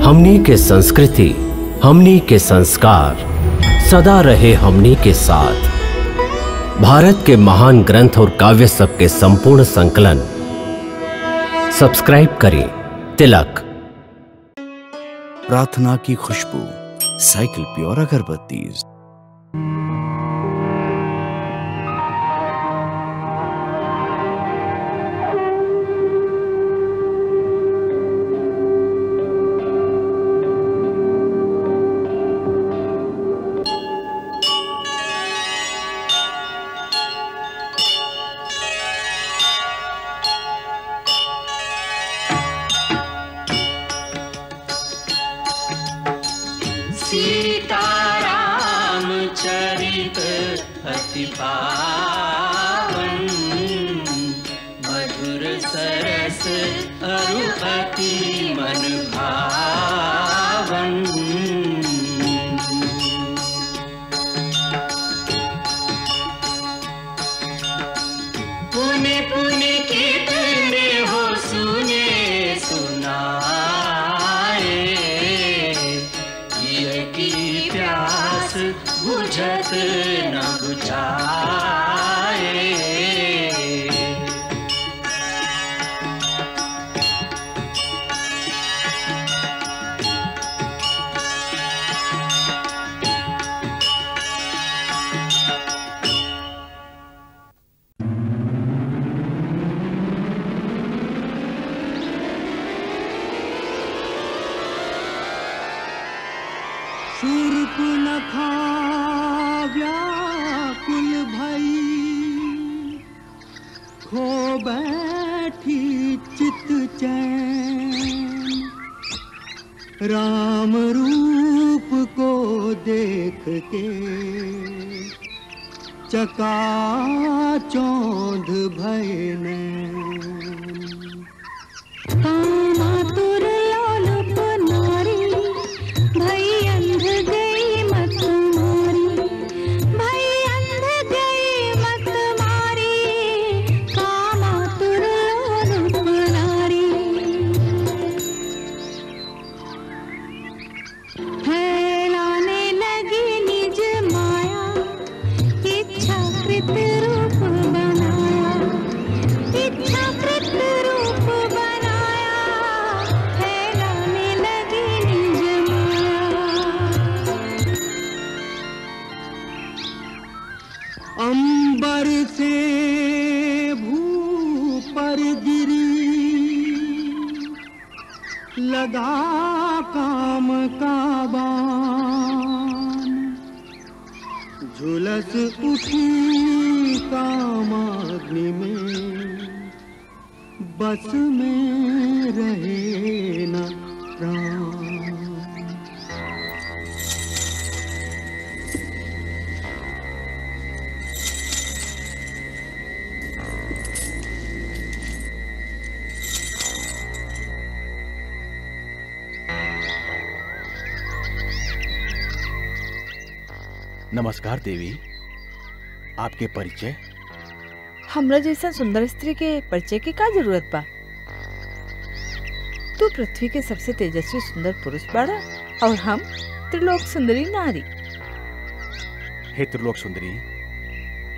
हमनी के संस्कृति, हमनी के संस्कार सदा रहे हमनी के साथ। भारत के महान ग्रंथ और काव्य सब के संपूर्ण संकलन सब्सक्राइब करें तिलक। प्रार्थना की खुशबू, साइकिल प्योर अगरबत्ती। सीताराम चरित अति पावन, मधुर सरस अरु अति मन भावन। पुण्य पुण्य कितने हो सुने सुनाए, की प्यास बुझत न बुझाए। शूर्पणखा व्याकुल भई, खो बैठी चित चैन। राम रूप को देख के चकाचौंध भय नैन। कामातुर लोलुप नारी, भई अंध गई मत मारी, भई अंध गई मत मारी। कामातुर लोलुप नारी, फैलाने लगी निज माया, इच्छाकृत रूप बनाया, इच्छाकृत रूप बनाया। फैलाने लगी निज माया। अंबर से भू पर गिरी, लगा काम का बाण। झुलस उठी कामाग्नि में, बस में रहे न प्राण। नमस्कार देवी, आपके परिचय? हमरा जैसा सुंदर स्त्री के परिचय की का जरूरत बा? तू पृथ्वी के सबसे तेजस्वी सुंदर पुरुष बाड़ा और हम त्रिलोक सुंदरी नारी। हे त्रिलोक सुंदरी,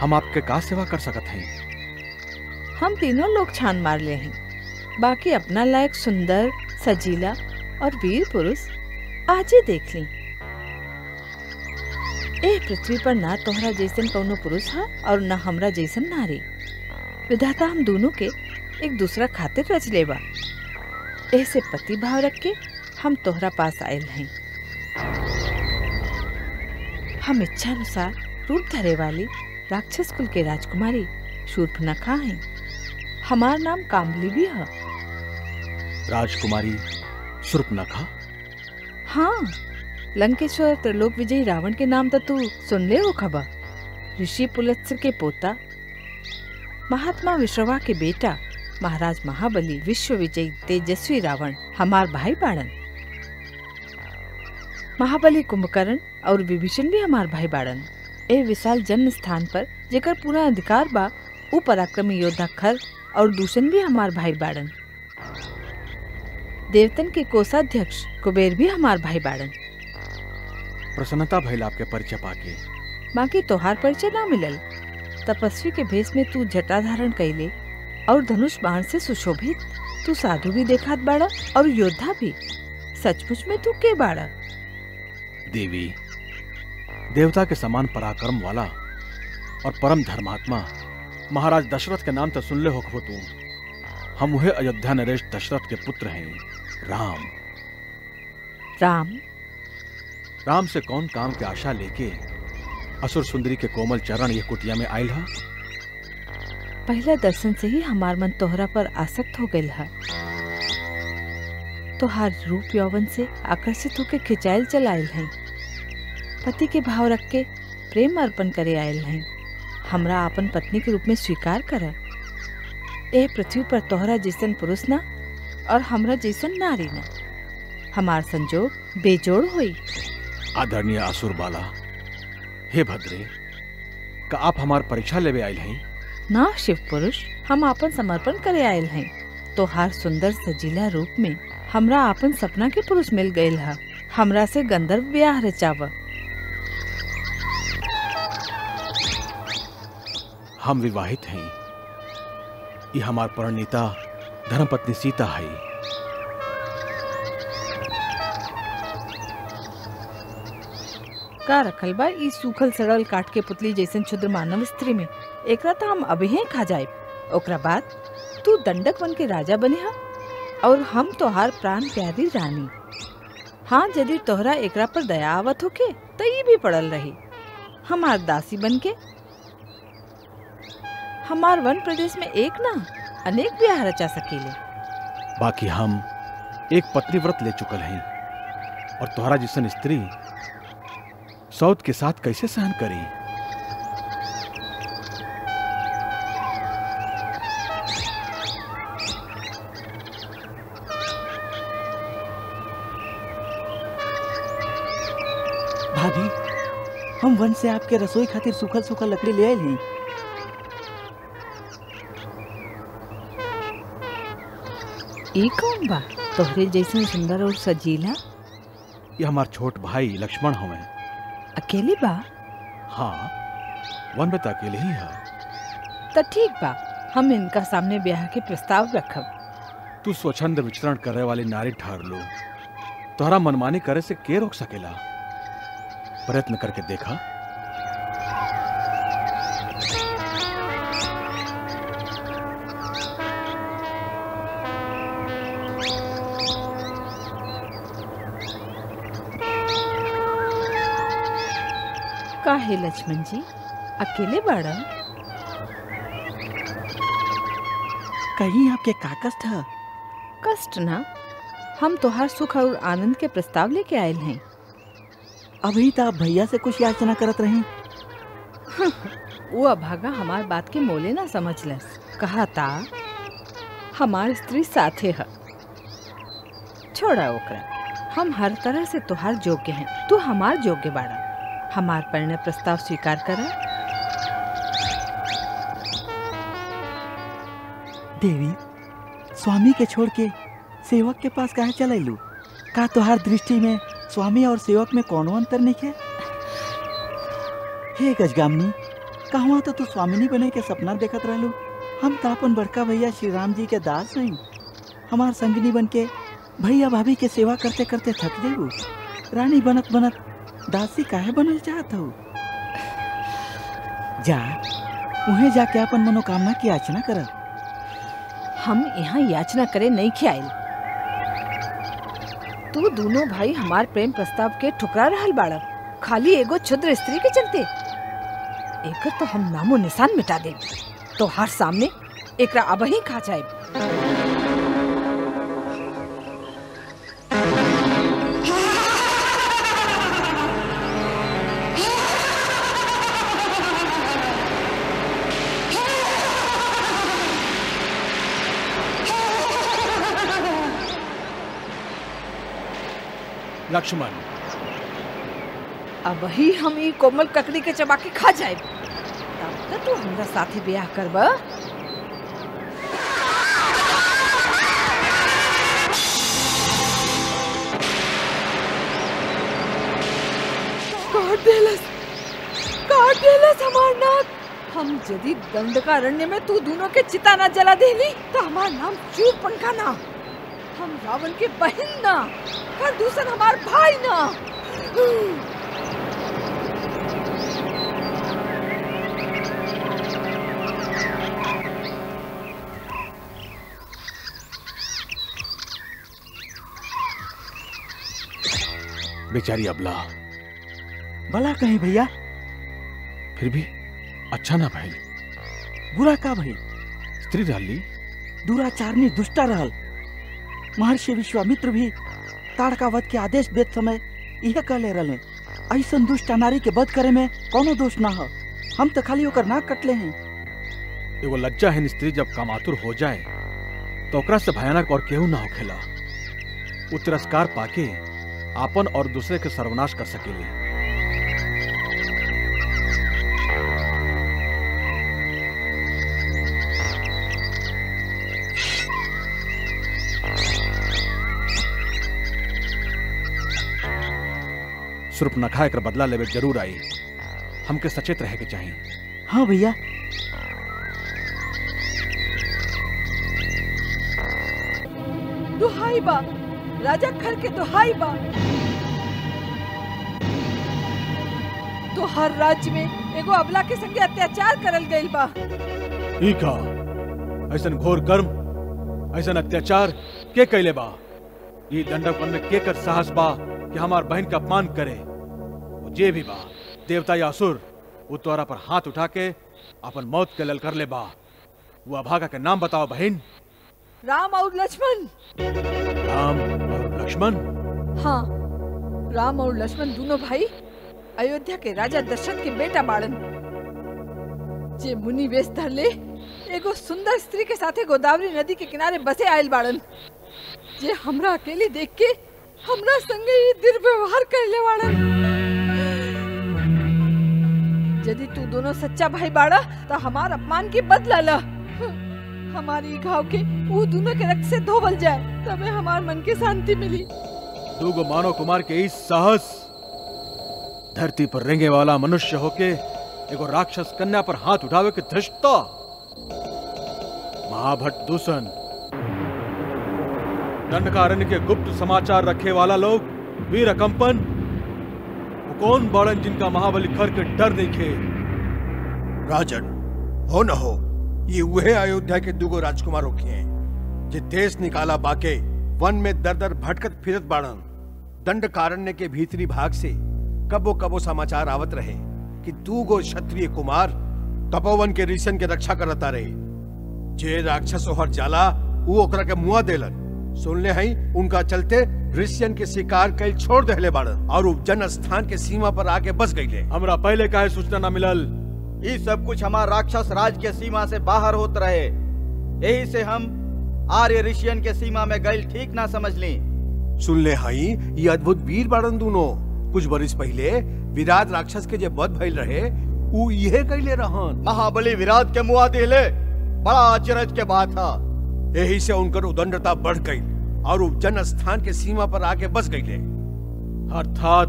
हम आपके का सेवा कर सकत हैं? हम तीनों लोग छान मार ले हैं, बाकी अपना लायक सुंदर, सजीला और वीर पुरुष आज ही देख ली। ए पृथ्वी पर ना तोहरा जैसन कौनो पुरुष है और न हमरा जैसन नारी। विधाता हम दोनों के एक दूसरा खातिर रच लेबा। ऐसे पति भाव रख के हम तोहरा पास आयल हैं। हम इच्छा अनुसार रूप धरे वाली राक्षस कुल के राजकुमारी शूर्पणखा हैं। हमार नाम कामली भी है। राजकुमारी शूर्पणखा? हाँ, लंकेश्वर त्रिलोक विजयी रावण के नाम तो तू सुन ले हो खबर। ऋषि पुलत्स्य के पोता, महात्मा विश्रवा के बेटा, महाराज महाबली विश्व विजयी तेजस्वी रावण हमार भाई बाड़न। महाबली कुंभकर्ण और विभीषण भी हमार भाई बाड़न। ए विशाल जन्म स्थान पर जेकर पूरा अधिकार बा, ऊ पराक्रमी योद्धा खर और दूषण भी हमार भाई बाड़न। देवतन के कोषाध्यक्ष कुबेर भी हमार भाई बाड़न। प्रसन्नता भइल आपके परिचय पाके। बाकी तोहार परिचय ना मिलल। तपस्वी के भेष में तू जटा धारण कैले और धनुष बाण से सुशोभित। तू साधु भी देखात बाड़ा और योद्धा भी। सचमुच में तू के बाड़ा? देवी, देवता के समान पराक्रम वाला और परम धर्मात्मा महाराज दशरथ के नाम तो सुनले हो तू। हम वह अयोध्या नरेश दशरथ के पुत्र हैं, राम। राम? राम से कौन काम के आशा लेके असुर सुंदरी के कोमल चरण ये कुटिया में आयल हा? पहला दर्शन से ही हमार मन तोहरा पर आसक्त हो गइल है। तोहार रूप यौवन से आकर्षित होके खिंचायल चल आयल है। पति के भाव रख के प्रेम अर्पण करे आयल है। हमरा अपन पत्नी के रूप में स्वीकार कर। ए पृथ्वी पर तोहरा जैसन पुरुष ना और हमरा जैसन नारी ना। हमार संजोग बेजोड़ होई। आदरणीय असुर बाला, हे भद्रे, का आप हमार परीक्षा लेवे आयल हैं? ना शिव पुरुष, हम आपन समर्पण करे आयल हैं। तोहार सुंदर सजीला रूप में हमरा आपन सपना के पुरुष मिल गयल है। हमरा से गंधर्व ब्याह रचाव। हम विवाहित हैं। ये हमार परिणीता धर्मपत्नी सीता है। का रखल बा ई सूखल सड़ल काट के पुतली जैसन क्षुद्र मानव स्त्री में? एकरा तो हम अभी ही खा जाए। ओकरा बाद तू दंडक बन के राजा बने हा और हम तोहार प्राण प्यारी रानी। हाँ, यदि तोहरा एकरा पर दया आवत होके तो ये भी पड़ल रही। हमार दासी बन के हमार वन प्रदेश में एक ना अनेक ब्याह रचा सकेले। बाकी हम एक पत्नी व्रत ले चुकल हैं और तोहरा जैसन स्त्री सौत के साथ कैसे सहन करी? भाभी, हम वन से आपके रसोई खातिर सूखल सूखल लकड़ी ले आए हैं। ई कौन बा तोहरे जैसन सुंदर और सजीला? ये हमार छोट भाई लक्ष्मण हमें। अकेले बा? हाँ, वन में तो अकेले ही है। तो ठीक बा, हम इनका सामने ब्याह के प्रस्ताव रखब। तू स्वच्छंद विचरण करे वाली नारी ठहर लो। तोहरा मनमानी करे से के रोक सकेला? प्रयत्न करके देखा। काहे लक्ष्मण जी अकेले बाड़ा? कहीं आपके का कष्ट है? कष्ट ना, हम तोहार सुख और आनंद के प्रस्ताव लेके आयल हैं। अभी तो आप भैया से कुछ याचना करत रही। वो अभागा हमार बात के मोले ना समझलस। कहा था हमार स्त्री साथे है। छोड़ा ओकरा, हम हर तरह से तोहार योग्य हैं। तू हमार योग्य बाड़ा। हमार परिणय प्रस्ताव स्वीकार करा। देवी, स्वामी के छोड़ के सेवक के पास काहे चलैलू? का तोहार दृष्टि में स्वामी और सेवक में कोनो अंतर नहीं है? हे गजगामनी, कहवा तो तू स्वामिनी बने के सपना देखत रहलू। हम तो अपन बड़का भैया श्री राम जी के दास नहीं। हमार संगनी बन के भैया भाभी के सेवा करते करते थक जेबू। रानी बनत बनत दासी काहे बनल चाहत हो? जा उन्हें जाके अपन मनोकामना की याचना कर। हम यहाँ याचना करे नहीं खियाइल। तू दोनों भाई हमार प्रेम प्रस्ताव के ठुकरा रहल बाड़ा खाली एगो क्षुद्र स्त्री के चलते। एकर तो हम नामो निशान मिटा दे। तो हर सामने एकरा अब ही खा जाए। लक्ष्मण, अब ही हम ये कोमल ककड़ी के चबा के खा जाए। तब तक तू हमरा साथे ब्याह करबा। देलस हमार नाक। हम यदि दंडकारण्य में तू दोनों के चिता न जला देली तो हमार नाम शूर्पणखा ना, हम रावण के बहन ना, खरदूषण हमार भाई ना। बेचारी अबला भला कहीं भैया, फिर भी अच्छा ना भइल। बुरा का भई? स्त्री डाली दुराचारनी दुष्टा रहल। महर्षि विश्वामित्र भी ताड़का वध के आदेश देत समय यह कह ले रहे, ऐसा दुष्ट नारी के वध करे में कोनो दोष ना हो, हम तो खाली ओकर नाक कटले हैं। एगो लज्जाहीन स्त्री जब कामातुर हो जाए तो ओकरा से भयानक और केहू ना होखेला। वो तिरस्कार पाके आपन और दूसरे के सर्वनाश कर सकेली। सूर्पनखा एकर बदला लेवे जरूर आई, हमके सचेत रहे के चाहिए। हाँ भैया। दुहाई बा राजा खर के, दुहाई बा। तो हर राज्य में एगो अबला के संगे अत्याचार करल गइल बा। ई का ऐसन घोर कर्म, ऐसन अत्याचार के कैले बा? ये दंडकवन में के कर साहस बा कि हमार बहन का अपमान करे? वो जे भी बा, देवता या असुर, वो तोरा पर हाथ उठा के अपन मौत के ललकर ले बा। वो अभागा के नाम बताओ बहन। राम और लक्ष्मण। राम और लक्ष्मण? हाँ, राम और लक्ष्मण दोनों भाई अयोध्या के राजा दशरथ के बेटा बाड़न, जे मुनि वेश धर ले एगो सुंदर स्त्री के साथे गोदावरी नदी के किनारे बसे आयल बाड़न, जे हमरा अकेले देख के हमरा संगे ये दुर्व्यवहार करले बाड़न। यदि तू दोनों सच्चा भाई बाड़ा तो हमार अपमान के बदला ला। हमारी घाव के वो दोनों के रक्त से धोवल जाए, तबे हमार मन के शांति मिली। दूगो मानव कुमार के इस साहस, धरती पर रेंगे वाला मनुष्य होके एगो राक्षस कन्या पर हाथ उठावे के धृष्टता। महाभट्ट दूषण, दंडकारण्य के गुप्त समाचार रखे वाला लोग, वीर कंपन, वो कौन बाड़न जिनका महाबली खर के डर नहीं खे? राजन, हो न हो ये वह अयोध्या के दुगो राजकुमार होके हैं जे देश निकाला बाके वन में दर दर भटकत फिरत बाड़न। दंडकारण्य के भीतरी भाग से कबो कबो समाचार आवत रहे कि दुगो क्षत्रिय कुमार तपोवन के ऋषियन के रक्षा करता रहे। जे राक्षस ओहर जाला वो ओकरा के मुआ देलन। सुनले हई उनका चलते ऋषियन के शिकार कैल छोड़ देले बाड़न और जन स्थान के सीमा पर आके बस गईले। हमरा पहले काहे सूचना ना मिलल? ये सब कुछ हमार राक्षस राज के सीमा से बाहर होत रहे, यही से हम आर्य ऋषियन के सीमा में गइल ठीक ना समझ ली। सुनले हई ये अद्भुत वीर बाड़न दोनों। कुछ बरिस पहले विराट राक्षस के जे वध भइल रहे ऊ इहे कैले रहन। महाबली विराट के मुआ दिले, बड़ा आश्चर्य के बात था। यही से उनकर उदंडता बढ़ गई और वो जन स्थान के सीमा पर आके बस गईले। अर्थात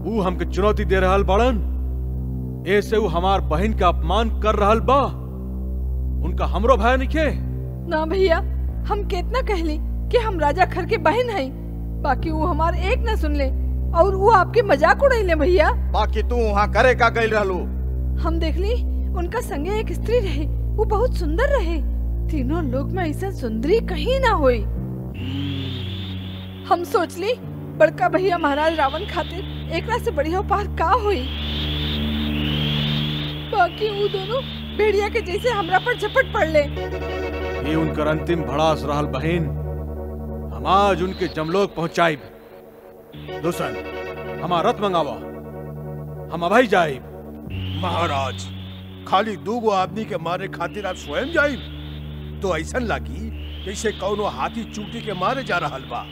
वो हमके चुनौती दे रहल बाड़न, ऐसे वो हमार बहन का अपमान कर रहल बा। उनका हमरो भय निके? ना भैया, हम कितना कहली कि हम राजा खर के बहन हैं, बाकी वो हमार एक न सुन ले और वो आपके मजाक उड़ैले भैया। बाकी तू वहाँ करे का गइल रहलू? हम देख ली उनका संगे एक स्त्री रहे, वो बहुत सुंदर रहे। तीनों लोग में ऐसा सुंदरी कहीं ना हुई। हम सोच ली बड़का भैया महाराज रावण खातिर एकरा से बढ़िया उपहार का हुई। बाकी वो दोनों भेड़िया के जैसे हमरा पर झपट पड़ ले। ये उनकर अंतिम भड़ास रहल बहन। हम आज उनके जमलोक पहुंचाइब। दूषण, हमार रथ मंगावा, हम अभय जाइब। महाराज, खाली दूगो आदमी के मारे खातिर आप स्वयं जाइब तो ऐसा लागी जैसे कौनो हाथी चूटी के मारे जा रहल बा।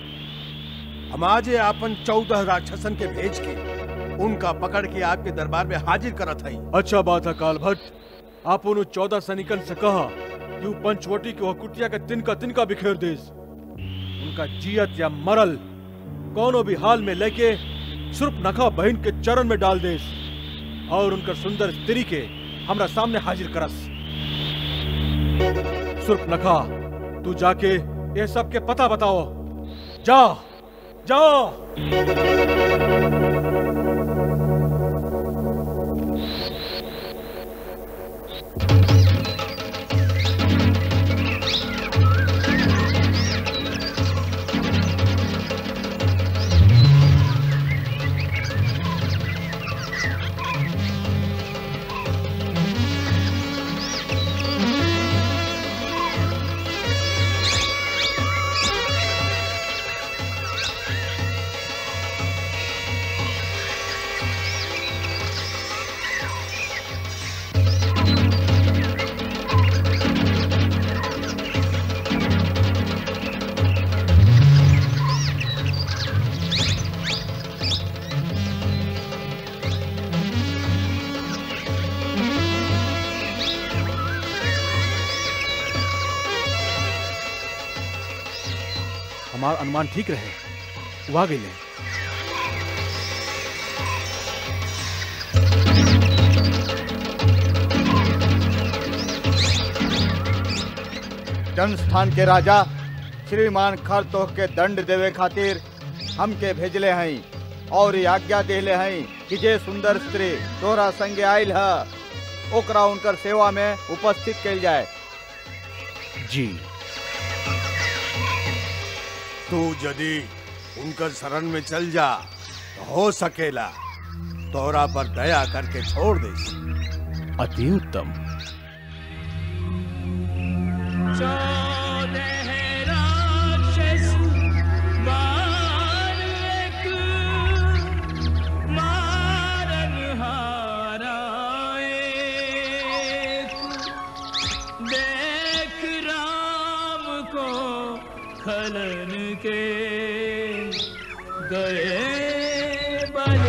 हम आज आपन 14 राक्षसन के भेज के उनका पकड़ के आपके दरबार में हाजिर करत हई। अच्छा बात है काल भट्ट, आप उन 14 सैनिकन से कहा कि वो पंचवटी के कुटिया के तिनका तिनका बिखेर देस। उनका जियत या मरल कोनो भी हाल में लेके शूर्पणखा बहन के चरण में डाल देस और उनकर सुंदर स्त्री के हमरा सामने हाजिर करस। शूर्पणखा, तू जाके ये सब के पता बताओ। जा जा। हमारा अनुमान ठीक रहे, वो आ गई ले। जनस्थान के राजा श्रीमान खरतोह के दंड देवे खातिर हमके भेजले हैं और ये आज्ञा देले हैं कि जे सुंदर स्त्री तोरा संगे आयल है ओकरा उनकर सेवा में उपस्थित कल जाए। जी। तू यदि उनकर शरण में चल जा तो हो सकेला तोरा पर दया करके छोड़ दे। अति उत्तम। खलन के गए बल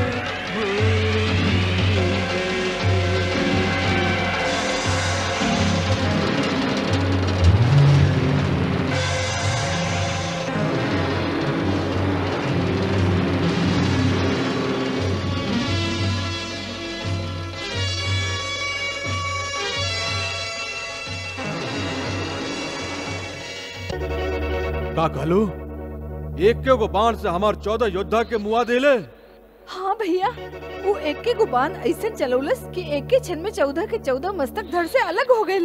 का कहलू? एक के गो बाण से हमार 14 योद्धा के मुआ देले। हाँ भैया, वो एक के गुबान ऐसे चलौलस कि एक के क्षण में 14 के 14 मस्तक धड़ से अलग हो गए।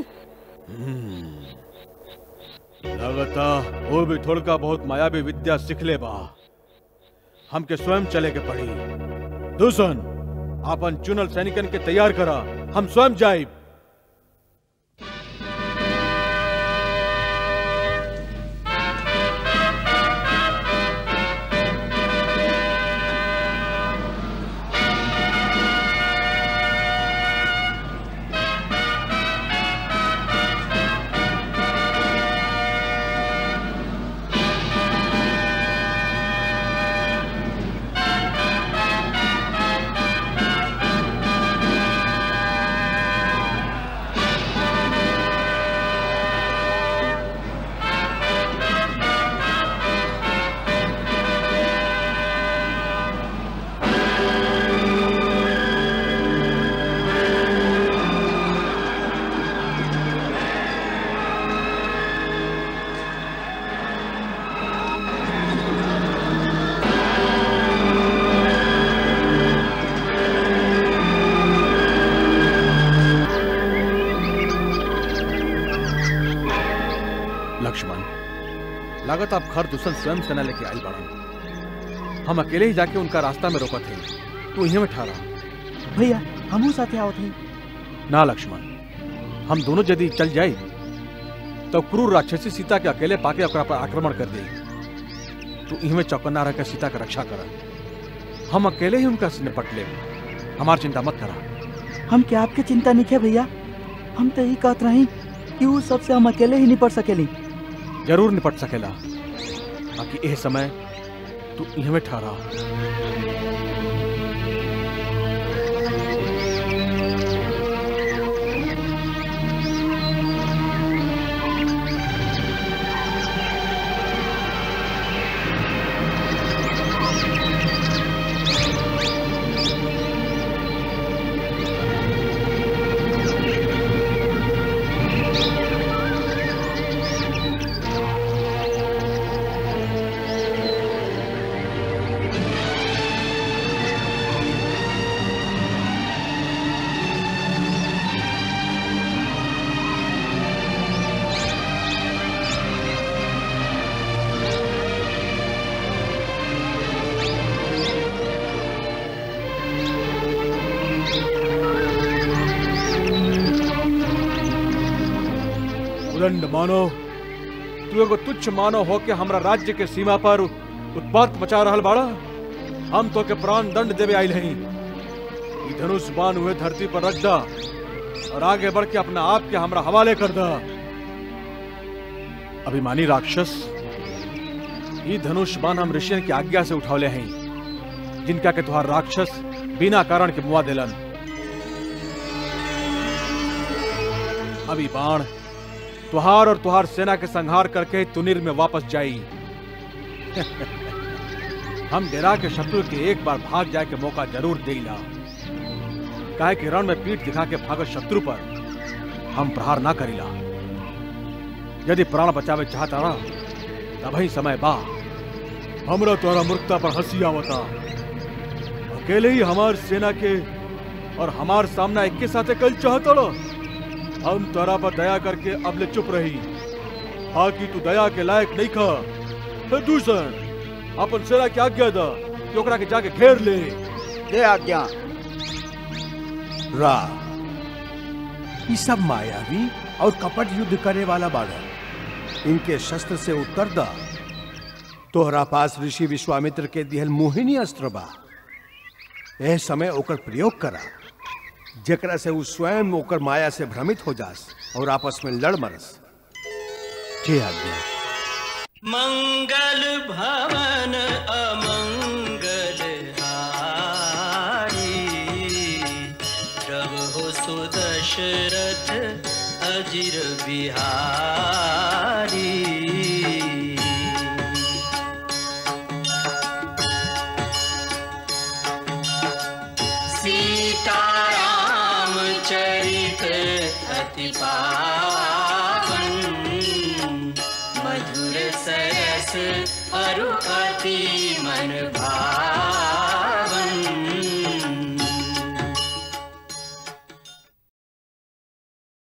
लगता वो भी थोड़का बहुत मायावी विद्या सीख ले बा। हमके स्वयं चले के पड़ी। दूषण, अपन चुनल सैनिकन के तैयार करा, हम स्वयं जाए। लागत आप खर दुश्मन स्वयं सेना लेके आई बाड़न। हम अकेले ही जाके उनका रास्ता में रोका थे। तू यहीं में ठहरा। भैया हमू साथे आवत हई। ना लक्ष्मण, हम दोनों यदि चल जाए तो क्रूर राक्षसी सीता के अकेले पाके ओकरा पर आक्रमण कर दे। तू यहीं में चौकन्ना रहकर सीता का रक्षा कर। हम अकेले ही उनका निपट ले। हमार चिंता मत करा। हम क्या आपके चिंता नहीं है भैया? हम तो यही कहत रही कि वो सबसे हम अकेले ही निपट सकेली। जरूर निपट सकेला। बाकी यह समय तू यहीं में ठहरा। उदंड मानव, तू एगो तुच्छ मानव होके हमरा राज्य के सीमा पर उत्पात मचा रहल बाड़ा। हम तो के प्राण दंड देवे आइल हई। ई धनुष बाण हुए धरती पर रख दा और आगे बढ़ के अपना आप के हमरा हवाले कर दा। अभिमानी राक्षस, ई धनुष बाण हम ऋषियन की आज्ञा से उठौले हैं, जिनका के तुहार राक्षस बिना कारण के मुआ देलन। अभी बाण तुहार और तुहार सेना के संहार करके तुनिर में वापस जाई। हम डेरा के शत्रु के एक बार भाग जाए के मौका जरूर देला, काहे कि रण में पीठ दिखा के भागत शत्रु पर हम प्रहार ना करीला। यदि प्राण बचावे चाहता ना तब ही समय बा। हमरा तोरा मूर्खता पर हंसी आवता। अकेले ही हमार सेना के और हमार सामना एक के साथ कल चाहता ना। हम तोरा पर दया करके अब ले चुप रही। हाँ कि तू दया के लायक नहीं खा। दूषण अपन सेना की आज्ञा दा कि ओकरा के जाके घेर ले। दे आज्ञा। रा, ये सब मायावी और कपट युद्ध करे वाला बाड़ा। इनके शस्त्र से उत्तर दा। तोहरा पास ऋषि विश्वामित्र के दिहल मोहिनी अस्त्र बा। यह समय ओकर प्रयोग करा, जेकरा से वो स्वयं ओकर माया से भ्रमित हो जास और आपस में लड़ मरस। के आज्ञा। मंगल भवन अमंगल हारी, प्रभु सुदशरथ अजिर बिहारी। सीताराम चरित अति पावन, मधुर सरस अरु अति मन भावन।